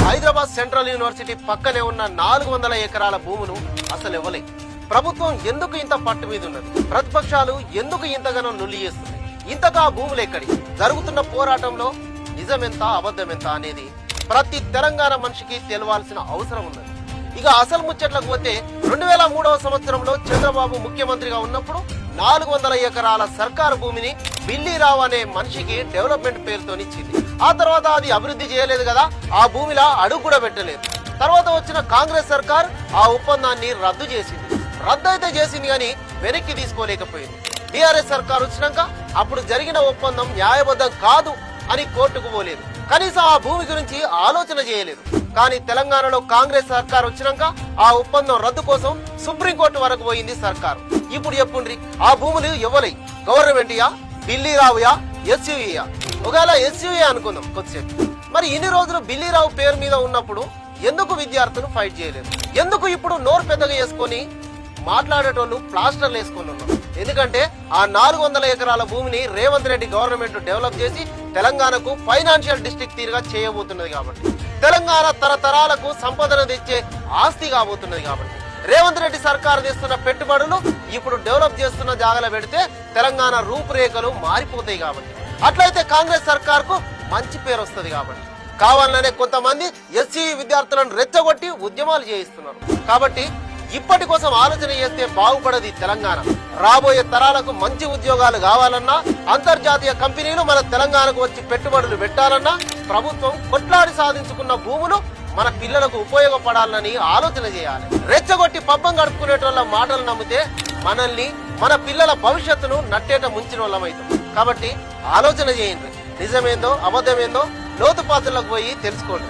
Hyderabad central university పక్కనే ఉన్న 400 ఎకరాల భూమును అసలు ఇవ్వలే. ప్రభుత్వం ఎందుకు ఇంత పట్టు మీద ఉన్నది? ప్రతిపక్షాలు ఎందుకు ఇంతగానో నుల్లి చేస్తుంది? ఇంతగా భూములు ఎక్కడి? జరుగుతున్న పోరాటంలో నిజమెంత అబద్ధమెంత అనేది ప్రతి తెలంగాణ మనిషికి తెలవాల్సిన అవసరం ఉన్నది. ఇక అసలు ముచ్చట్లకు పోతే 2003వ సంవత్సరంలో చంద్రబాబు ముఖ్యమంత్రిగా ఉన్నప్పుడు 400 ఎకరాల సర్కారు భూమిని బిల్లీరావు అనే మనిషికి డెవలప్మెంట్ పేరుతో ఇచ్చింది. ఆ తర్వాత అది అభివృద్ధి చేయలేదు కదా, ఆ భూమిలో అడుగు కూడా పెట్టలేదు. తర్వాత వచ్చిన కాంగ్రెస్ సర్కార్ ఆ ఒప్పందాన్ని రద్దు చేసింది. రద్దు అయితే చేసింది కానీ వెనక్కి తీసుకోలేకపోయింది. టీఆర్ఎస్ సర్కార్ వచ్చినాక అప్పుడు జరిగిన ఒప్పందం న్యాయబద్ధం కాదు అని కోర్టుకు పోలేదు. కనీసం ఆ భూమి గురించి ఆలోచన చేయలేదు. కానీ తెలంగాణలో కాంగ్రెస్ సర్కార్ వచ్చినాక ఆ ఒప్పందం రద్దు కోసం సుప్రీంకోర్టు వరకు పోయింది సర్కారు. ఇప్పుడు చెప్పుండ్రి, ఆ భూములు ఇవ్వలే. గవర్నమెంట్యా, బిల్లీరావుయా, ఎస్యూయా? ఒకవేళ ఎస్యూఏ అనుకుందాం కొద్దిసేపు. మరి ఇన్ని రోజులు బిల్లీరావు పేరు మీద ఉన్నప్పుడు ఎందుకు విద్యార్థులు ఫైట్ చేయలేదు? ఎందుకు ఇప్పుడు నోరు పెద్దగా వేసుకొని మాట్లాడేటోళ్ళు ప్లాస్టర్లు వేసుకొని ఉన్నారు? ఎందుకంటే ఆ 400 ఎకరాల భూమిని రేవంత్ రెడ్డి గవర్నమెంట్ డెవలప్ చేసి తెలంగాణకు ఫైనాన్షియల్ డిస్ట్రిక్ట్ తీరుగా చేయబోతున్నది కాబట్టి, తెలంగాణ తరతరాలకు సంపదను తెచ్చే ఆస్తి కాబోతున్నది కాబట్టి, రేవంత్ రెడ్డి సర్కారు తెస్తున్న పెట్టుబడులు ఇప్పుడు డెవలప్ చేస్తున్న జాగలో పెడితే తెలంగాణ రూపురేఖలు మారిపోతాయి కాబట్టి, అట్లయితే కాంగ్రెస్ సర్కార్కు మంచి పేరు వస్తుంది కాబట్టి, కావాలనే కొంతమంది ఎస్సీ విద్యార్థులను రెచ్చగొట్టి ఉద్యమాలు చేయిస్తున్నారు. కాబట్టి ఇప్పటి కోసం ఆలోచన చేస్తే బాగుపడది తెలంగాణ. రాబోయే తరాలకు మంచి ఉద్యోగాలు కావాలన్నా, అంతర్జాతీయ కంపెనీలు మన తెలంగాణకు వచ్చి పెట్టుబడులు పెట్టాలన్నా, ప్రభుత్వం కొట్లాడి సాధించుకున్న భూములు మన పిల్లలకు ఉపయోగపడాలని ఆలోచన చేయాలి. రెచ్చగొట్టి పబ్బం గడుపుకునేటోళ్ళ మాటలు నమ్మితే మనల్ని, మన పిల్లల భవిష్యత్తును నట్టేట ముంచిన వాళ్ళమైతాం. కాబట్టి ఆలోచన చేయండి. నిజమేందో అబద్ధమేందో లోతుపాతులకు పోయి తెలుసుకోండి.